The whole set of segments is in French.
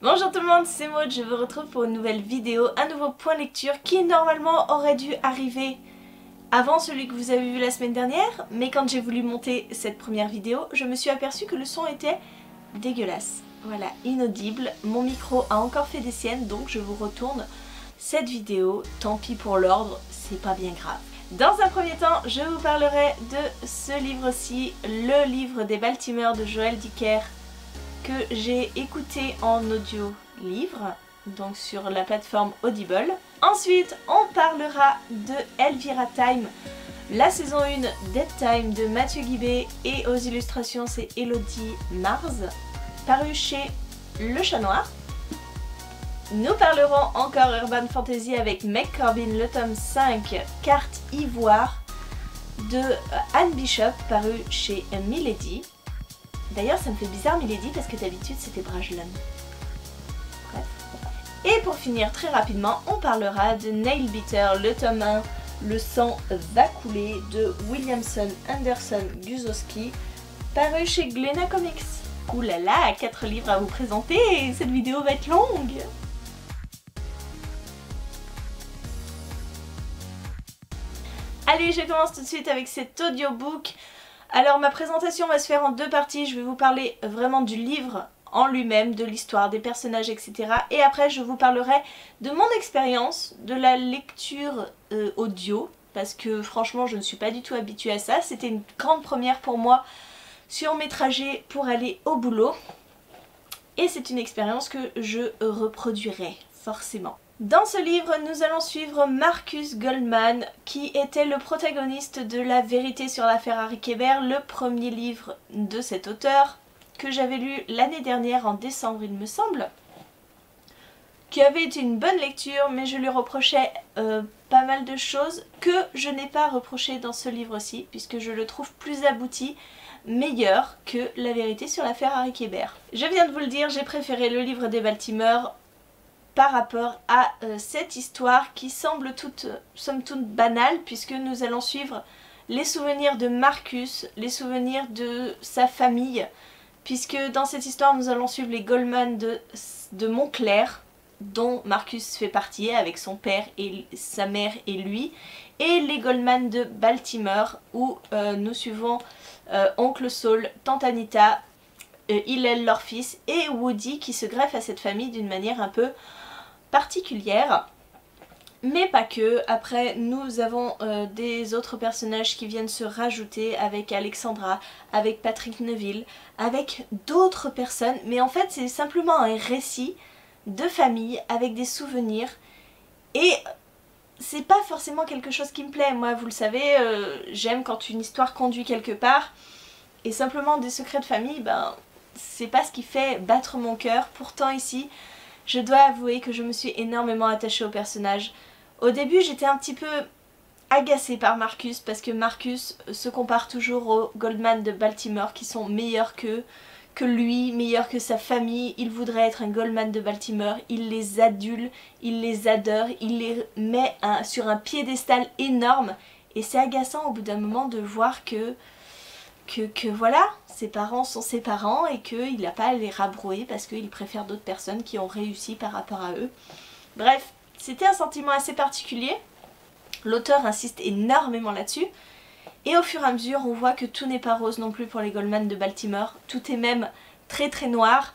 Bonjour tout le monde, c'est Maud, je vous retrouve pour une nouvelle vidéo, un nouveau point lecture qui normalement aurait dû arriver avant celui que vous avez vu la semaine dernière, mais quand j'ai voulu monter cette première vidéo, je me suis aperçue que le son était dégueulasse. Voilà, inaudible, mon micro a encore fait des siennes, donc je vous retourne cette vidéo, tant pis pour l'ordre, c'est pas bien grave. Dans un premier temps, je vous parlerai de ce livre-ci, le livre des Baltimore de Joël Dicker, que j'ai écouté en audio livre, donc sur la plateforme Audible. Ensuite, on parlera de Elvira Time, la saison 1 Dead Time de Mathieu Guibé, et aux illustrations c'est Elodie Mars, paru chez Le Chat Noir. Nous parlerons encore Urban Fantasy avec Meg Corbin, le tome 5, Carte Ivoire de Anne Bishop, paru chez Milady. D'ailleurs ça me fait bizarre Milady parce que d'habitude c'était Brajlon. Bref. Et pour finir très rapidement, on parlera de Nailbeater, le tome 1, Le sang va couler de Williamson Anderson Guzowski, paru chez Glénat Comics. Ouh là là, 4 livres à vous présenter, cette vidéo va être longue. Allez, je commence tout de suite avec cet audiobook. Alors ma présentation va se faire en deux parties, je vais vous parler vraiment du livre en lui-même, de l'histoire, des personnages, etc. Et après je vous parlerai de mon expérience, de la lecture audio, parce que franchement je ne suis pas du tout habituée à ça. C'était une grande première pour moi sur mes trajets pour aller au boulot. Et c'est une expérience que je reproduirai, forcément. Dans ce livre, nous allons suivre Marcus Goldman, qui était le protagoniste de La vérité sur l'affaire Harry Kéber, le premier livre de cet auteur, que j'avais lu l'année dernière en décembre il me semble, qui avait été une bonne lecture, mais je lui reprochais pas mal de choses que je n'ai pas reproché dans ce livre-ci, puisque je le trouve plus abouti, meilleur que La vérité sur l'affaire Harry Kéber. Je viens de vous le dire, j'ai préféré le livre des Baltimore par rapport à cette histoire qui semble somme toute banale, puisque nous allons suivre les souvenirs de Marcus, les souvenirs de sa famille, puisque dans cette histoire nous allons suivre les Goldman de Montclair, dont Marcus fait partie avec son père et sa mère et lui, et les Goldman de Baltimore où nous suivons oncle Saul, tante Anita, Hillel leur fils et Woody qui se greffe à cette famille d'une manière un peu particulière, mais pas que. Après nous avons des autres personnages qui viennent se rajouter avec Alexandra, avec Patrick Neville, avec d'autres personnes, mais en fait c'est simplement un récit de famille avec des souvenirs, et c'est pas forcément quelque chose qui me plaît. Moi vous le savez, j'aime quand une histoire conduit quelque part, et simplement des secrets de famille, ben c'est pas ce qui fait battre mon cœur. Pourtant ici je dois avouer que je me suis énormément attachée au personnage. Au début j'étais un petit peu agacée par Marcus, parce que Marcus se compare toujours aux Goldman de Baltimore qui sont meilleurs que lui, meilleurs que sa famille. Il voudrait être un Goldman de Baltimore, il les adule, il les adore, il les met sur un piédestal énorme, et c'est agaçant au bout d'un moment de voir que voilà, ses parents sont ses parents et qu'il n'a pas à les rabrouer parce qu'il préfère d'autres personnes qui ont réussi par rapport à eux. Bref, c'était un sentiment assez particulier. L'auteur insiste énormément là-dessus. Et au fur et à mesure, on voit que tout n'est pas rose non plus pour les Goldman de Baltimore. Tout est même très très noir.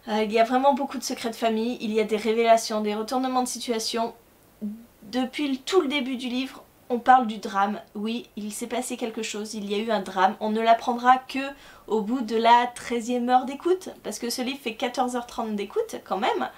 Il y a vraiment beaucoup de secrets de famille. Il y a des révélations, des retournements de situation. Depuis tout le début du livre, on parle du drame. Oui, il s'est passé quelque chose, il y a eu un drame. On ne l'apprendra que au bout de la 13e heure d'écoute, parce que ce livre fait 14h30 d'écoute quand même.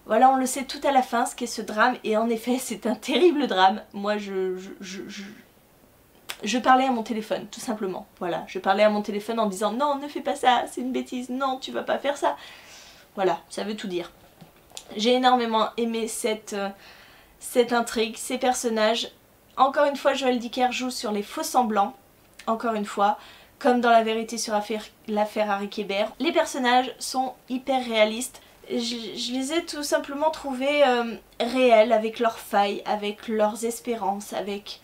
Voilà, on le sait tout à la fin ce qu'est ce drame, et en effet c'est un terrible drame. Moi je parlais à mon téléphone, tout simplement. Voilà, je parlais à mon téléphone en disant non, ne fais pas ça, c'est une bêtise, non, tu vas pas faire ça. Voilà, ça veut tout dire. J'ai énormément aimé cette intrigue, ces personnages. Encore une fois, Joël Dicker joue sur les faux semblants, encore une fois, comme dans La vérité sur l'affaire Harry Kéber. Les personnages sont hyper réalistes. Je les ai tout simplement trouvés réels, avec leurs failles, avec leurs espérances, avec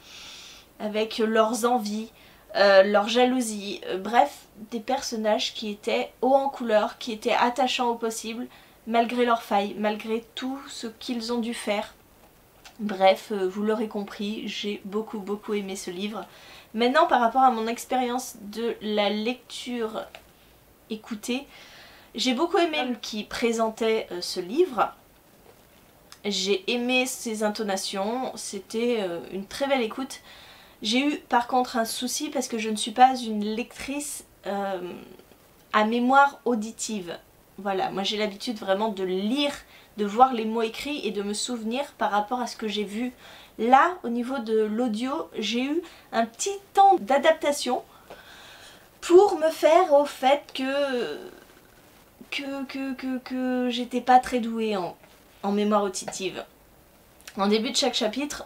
leurs envies, leur jalousie. Bref, des personnages qui étaient hauts en couleur, qui étaient attachants au possible, malgré leurs failles, malgré tout ce qu'ils ont dû faire. Bref, vous l'aurez compris, j'ai beaucoup aimé ce livre. Maintenant, par rapport à mon expérience de la lecture écoutée, j'ai beaucoup aimé qui présentait ce livre. J'ai aimé ses intonations, c'était une très belle écoute. J'ai eu par contre un souci parce que je ne suis pas une lectrice à mémoire auditive. Voilà, moi j'ai l'habitude vraiment de lire, de voir les mots écrits et de me souvenir par rapport à ce que j'ai vu. Là, au niveau de l'audio, j'ai eu un petit temps d'adaptation pour me faire au fait que j'étais pas très douée en mémoire auditive. En début de chaque chapitre,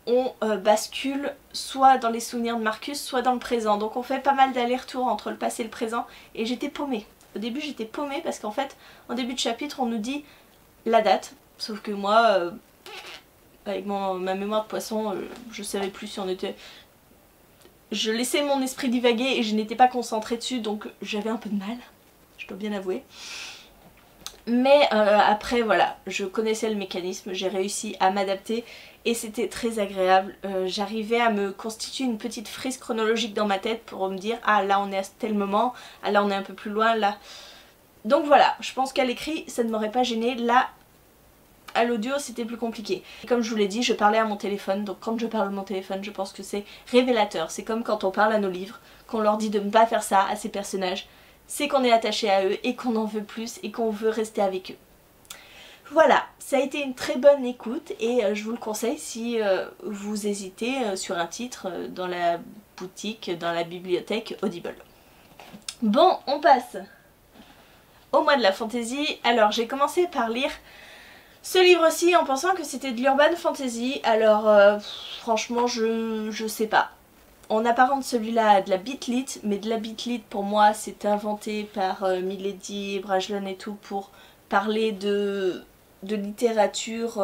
on bascule soit dans les souvenirs de Marcus, soit dans le présent. Donc on fait pas mal d'allers-retours entre le passé et le présent. Et j'étais paumée. Au début j'étais paumée parce qu'en fait, en début de chapitre, on nous dit la date. Sauf que moi, avec ma mémoire de poisson, je savais plus si on était... Je laissais mon esprit divaguer et je n'étais pas concentrée dessus, donc j'avais un peu de mal, je dois bien avouer. Mais après voilà, je connaissais le mécanisme, j'ai réussi à m'adapter et c'était très agréable. J'arrivais à me constituer une petite frise chronologique dans ma tête pour me dire ah là on est à tel moment, ah là on est un peu plus loin, là. Donc voilà, je pense qu'à l'écrit ça ne m'aurait pas gêné. Là à l'audio c'était plus compliqué. Et comme je vous l'ai dit, je parlais à mon téléphone, donc quand je parle à mon téléphone je pense que c'est révélateur. C'est comme quand on parle à nos livres, qu'on leur dit de ne pas faire ça à ces personnages. C'est qu'on est attaché à eux et qu'on en veut plus et qu'on veut rester avec eux. Voilà, ça a été une très bonne écoute et je vous le conseille si vous hésitez sur un titre dans la boutique, dans la bibliothèque Audible. Bon, on passe au mois de la fantasy. Alors j'ai commencé par lire ce livre-ci en pensant que c'était de l'urban fantasy. Alors franchement je sais pas. On apparente celui-là à de la bitlit, mais de la bitlit pour moi c'est inventé par Milady, Brajlon et tout pour parler de littérature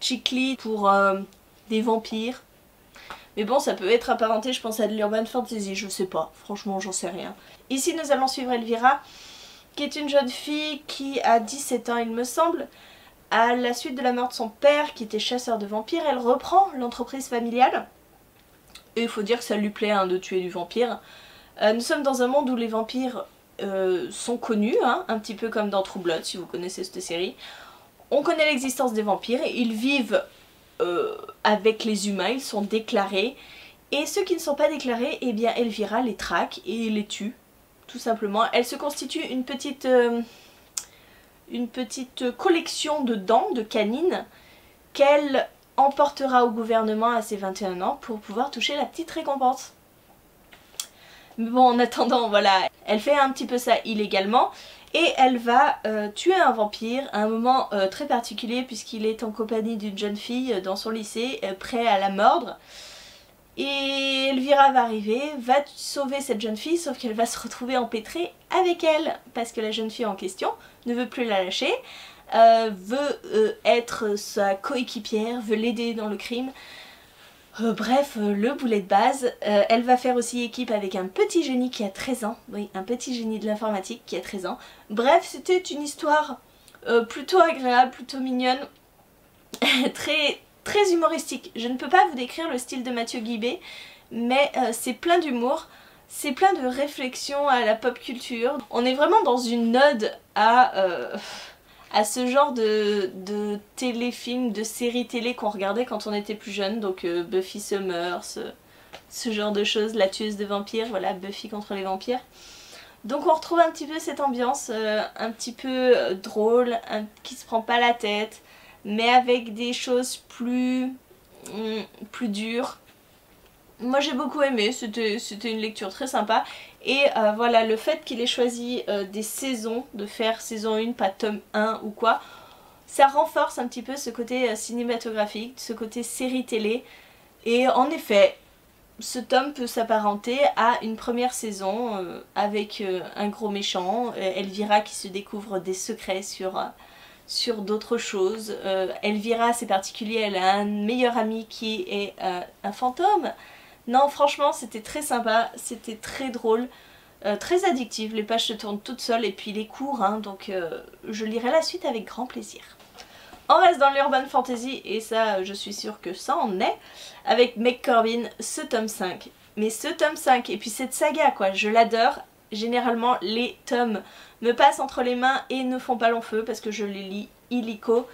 chick-lit pour des vampires. Mais bon, ça peut être apparenté je pense à de l'urban fantasy, je sais pas, franchement j'en sais rien. Ici nous allons suivre Elvira, qui est une jeune fille qui a 17 ans il me semble. À la suite de la mort de son père qui était chasseur de vampires, elle reprend l'entreprise familiale. Et il faut dire que ça lui plaît hein, de tuer du vampire. Nous sommes dans un monde où les vampires sont connus, hein, un petit peu comme dans True Blood si vous connaissez cette série. On connaît l'existence des vampires, ils vivent avec les humains, ils sont déclarés. Et ceux qui ne sont pas déclarés, eh bien Elvira les traque et les tue, tout simplement. Elle se constitue une petite collection de dents, de canines, qu'elle emportera au gouvernement à ses 21 ans pour pouvoir toucher la petite récompense. Mais bon, en attendant, voilà, elle fait un petit peu ça illégalement et elle va tuer un vampire à un moment très particulier puisqu'il est en compagnie d'une jeune fille dans son lycée, prêt à la mordre. Et Elvira va arriver, va sauver cette jeune fille, sauf qu'elle va se retrouver empêtrée avec elle parce que la jeune fille en question ne veut plus la lâcher. Veut être sa coéquipière, veut l'aider dans le crime. Bref, le boulet de base. Elle va faire aussi équipe avec un petit génie qui a 13 ans. Oui, un petit génie de l'informatique qui a 13 ans. Bref, c'était une histoire plutôt agréable, plutôt mignonne. très humoristique. Je ne peux pas vous décrire le style de Mathieu Guibé, mais c'est plein d'humour. C'est plein de réflexions à la pop culture. On est vraiment dans une ode à ce genre de téléfilm, de séries télé qu'on regardait quand on était plus jeune, donc Buffy Summers, ce genre de choses, la tueuse de vampires, voilà, Buffy contre les vampires. Donc on retrouve un petit peu cette ambiance un petit peu drôle, qui se prend pas la tête, mais avec des choses plus dures. Moi j'ai beaucoup aimé, c'était une lecture très sympa. Et voilà, le fait qu'il ait choisi des saisons, de faire saison 1, pas tome 1 ou quoi, ça renforce un petit peu ce côté cinématographique, ce côté série télé. Et en effet, ce tome peut s'apparenter à une première saison avec un gros méchant, Elvira qui se découvre des secrets sur d'autres choses. Elvira c'est particulier, elle a un meilleur ami qui est un fantôme. Non franchement c'était très sympa, c'était très drôle. très addictive, les pages se tournent toutes seules et puis il est court, hein, donc je lirai la suite avec grand plaisir. On reste dans l'urban fantasy et ça je suis sûre que ça en est, avec Meg Corbin, ce tome 5. Mais ce tome 5 et puis cette saga quoi, je l'adore. Généralement les tomes me passent entre les mains et ne font pas long feu parce que je les lis illico.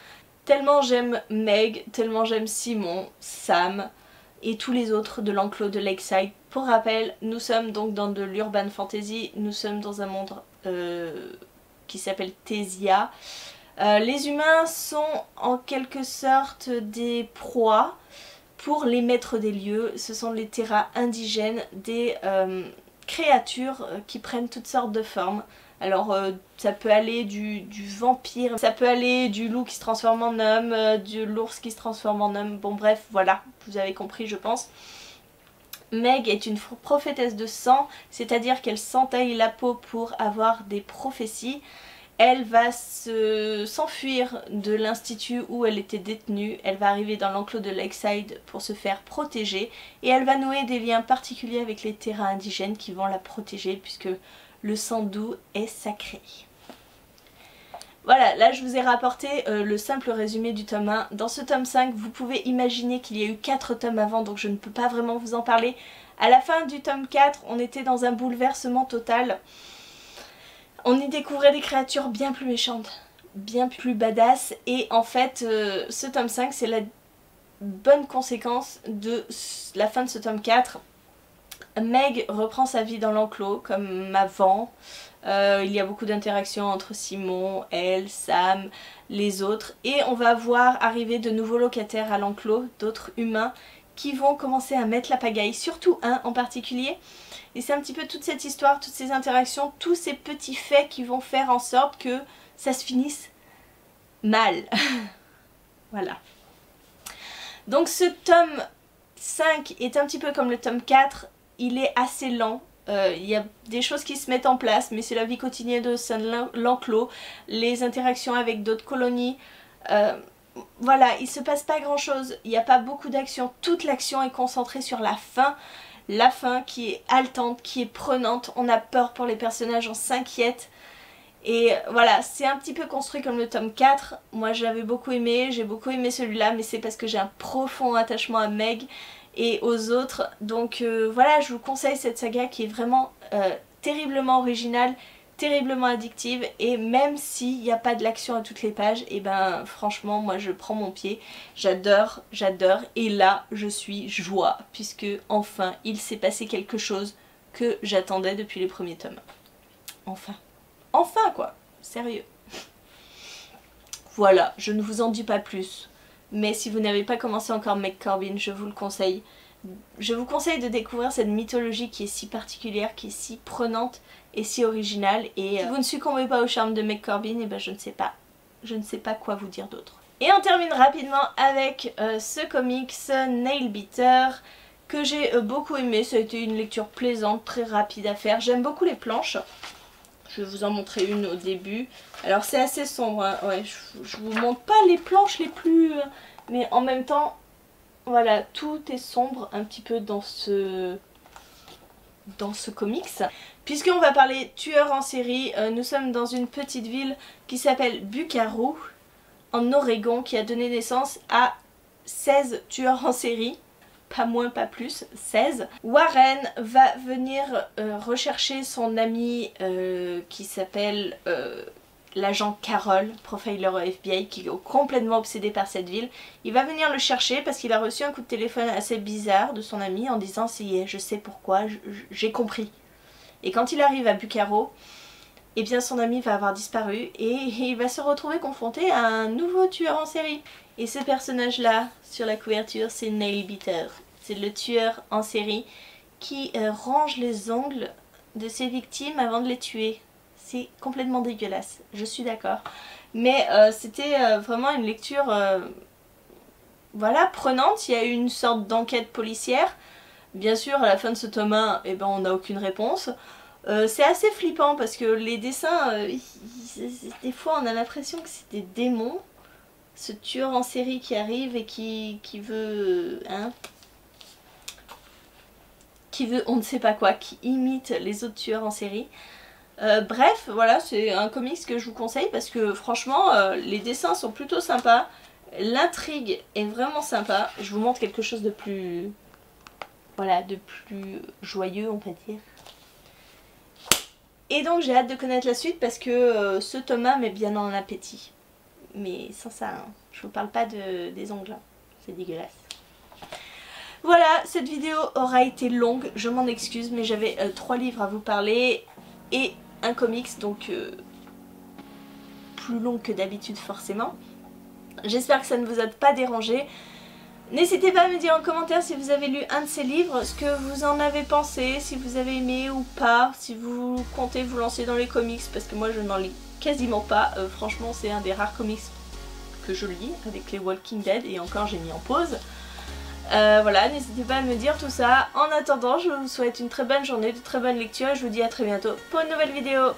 Tellement j'aime Meg, tellement j'aime Simon, Sam et tous les autres de l'enclos de Lakeside. Pour rappel, nous sommes donc dans de l'urban fantasy, nous sommes dans un monde qui s'appelle Thesia. Les humains sont en quelque sorte des proies pour les maîtres des lieux. Ce sont les terras indigènes, des créatures qui prennent toutes sortes de formes. Alors ça peut aller du vampire, ça peut aller du loup qui se transforme en homme, de l'ours qui se transforme en homme, bon bref voilà, vous avez compris je pense. Meg est une prophétesse de sang, c'est-à-dire qu'elle s'entaille la peau pour avoir des prophéties. Elle va s'enfuir de l'institut où elle était détenue, elle va arriver dans l'enclos de Lakeside pour se faire protéger et elle va nouer des liens particuliers avec les terrains indigènes qui vont la protéger puisque le sang doux est sacré. Voilà, là je vous ai rapporté le simple résumé du tome 1. Dans ce tome 5, vous pouvez imaginer qu'il y a eu 4 tomes avant, donc je ne peux pas vraiment vous en parler. À la fin du tome 4, on était dans un bouleversement total. On y découvrait des créatures bien plus méchantes, bien plus badass. Et en fait, ce tome 5, c'est la bonne conséquence de la fin de ce tome 4. Meg reprend sa vie dans l'enclos comme avant. Il y a beaucoup d'interactions entre Simon, elle, Sam, les autres. Et on va voir arriver de nouveaux locataires à l'enclos, d'autres humains qui vont commencer à mettre la pagaille, surtout un en particulier. Et c'est un petit peu toute cette histoire, toutes ces interactions, tous ces petits faits qui vont faire en sorte que ça se finisse mal. Voilà. Donc ce tome 5 est un petit peu comme le tome 4, il est assez lent. Il y a des choses qui se mettent en place, mais c'est la vie quotidienne de l'enclos, les interactions avec d'autres colonies. Voilà, il se passe pas grand chose, il n'y a pas beaucoup d'action, toute l'action est concentrée sur la fin qui est haletante, qui est prenante, on a peur pour les personnages, on s'inquiète. Et voilà, c'est un petit peu construit comme le tome 4, moi j'avais beaucoup aimé, j'ai beaucoup aimé celui-là, mais c'est parce que j'ai un profond attachement à Meg et aux autres. Donc voilà, je vous conseille cette saga qui est vraiment terriblement originale, terriblement addictive, et même s'il n'y a pas de l'action à toutes les pages, et ben franchement moi je prends mon pied, j'adore, et là je suis joie puisque enfin il s'est passé quelque chose que j'attendais depuis les premiers tomes. Enfin quoi, sérieux. Voilà, je ne vous en dis pas plus, mais si vous n'avez pas commencé encore Meg Corbin, je vous le conseille. Je vous conseille de découvrir cette mythologie qui est si particulière, qui est si prenante et si originale. Et si vous ne succombez pas au charme de Meg Corbin, et ben je ne sais pas. Je ne sais pas quoi vous dire d'autre. Et on termine rapidement avec ce comics Nail Beater que j'ai beaucoup aimé. Ça a été une lecture plaisante, très rapide à faire. J'aime beaucoup les planches. Je vais vous en montrer une au début. Alors c'est assez sombre, hein. Ouais, je vous montre pas les planches les plus... mais en même temps... Voilà, tout est sombre un petit peu dans ce comics. Puisqu'on va parler tueur en série, nous sommes dans une petite ville qui s'appelle Buckaroo, en Oregon, qui a donné naissance à 16 tueurs en série. Pas moins, pas plus, 16. Warren va venir rechercher son ami qui s'appelle... l'agent Carol, profiler au FBI, qui est complètement obsédé par cette ville. Il va venir le chercher parce qu'il a reçu un coup de téléphone assez bizarre de son ami en disant ça y est, je sais pourquoi, j'ai compris. Et quand il arrive à Buckaroo, eh bien son ami va avoir disparu et il va se retrouver confronté à un nouveau tueur en série. Et ce personnage là, sur la couverture, c'est Nail Beater. C'est le tueur en série qui range les ongles de ses victimes avant de les tuer. C'est complètement dégueulasse, je suis d'accord. Mais c'était vraiment une lecture voilà, prenante. Il y a eu une sorte d'enquête policière. Bien sûr, à la fin de ce tome 1, eh ben, on n'a aucune réponse. C'est assez flippant parce que les dessins, des fois on a l'impression que c'est des démons. Ce tueur en série qui arrive et qui veut... hein. qui veut on ne sait pas quoi, qui imite les autres tueurs en série. Bref, voilà, c'est un comics que je vous conseille parce que franchement, les dessins sont plutôt sympas. L'intrigue est vraiment sympa. Je vous montre quelque chose de plus... Voilà, de plus joyeux, on va dire. Et donc j'ai hâte de connaître la suite parce que ce tome-là met bien en appétit. Mais sans ça, hein, je vous parle pas des ongles, hein. C'est dégueulasse. Voilà, cette vidéo aura été longue, je m'en excuse, mais j'avais 3 livres à vous parler et un comics, donc plus long que d'habitude forcément. J'espère que ça ne vous a pas dérangé. N'hésitez pas à me dire en commentaire si vous avez lu un de ces livres, ce que vous en avez pensé, si vous avez aimé ou pas, si vous comptez vous lancer dans les comics, parce que moi je n'en lis quasiment pas. Franchement c'est un des rares comics que je lis avec les Walking Dead et encore j'ai mis en pause. Voilà, n'hésitez pas à me dire tout ça. En attendant, je vous souhaite une très bonne journée, de très bonnes lectures et je vous dis à très bientôt pour une nouvelle vidéo.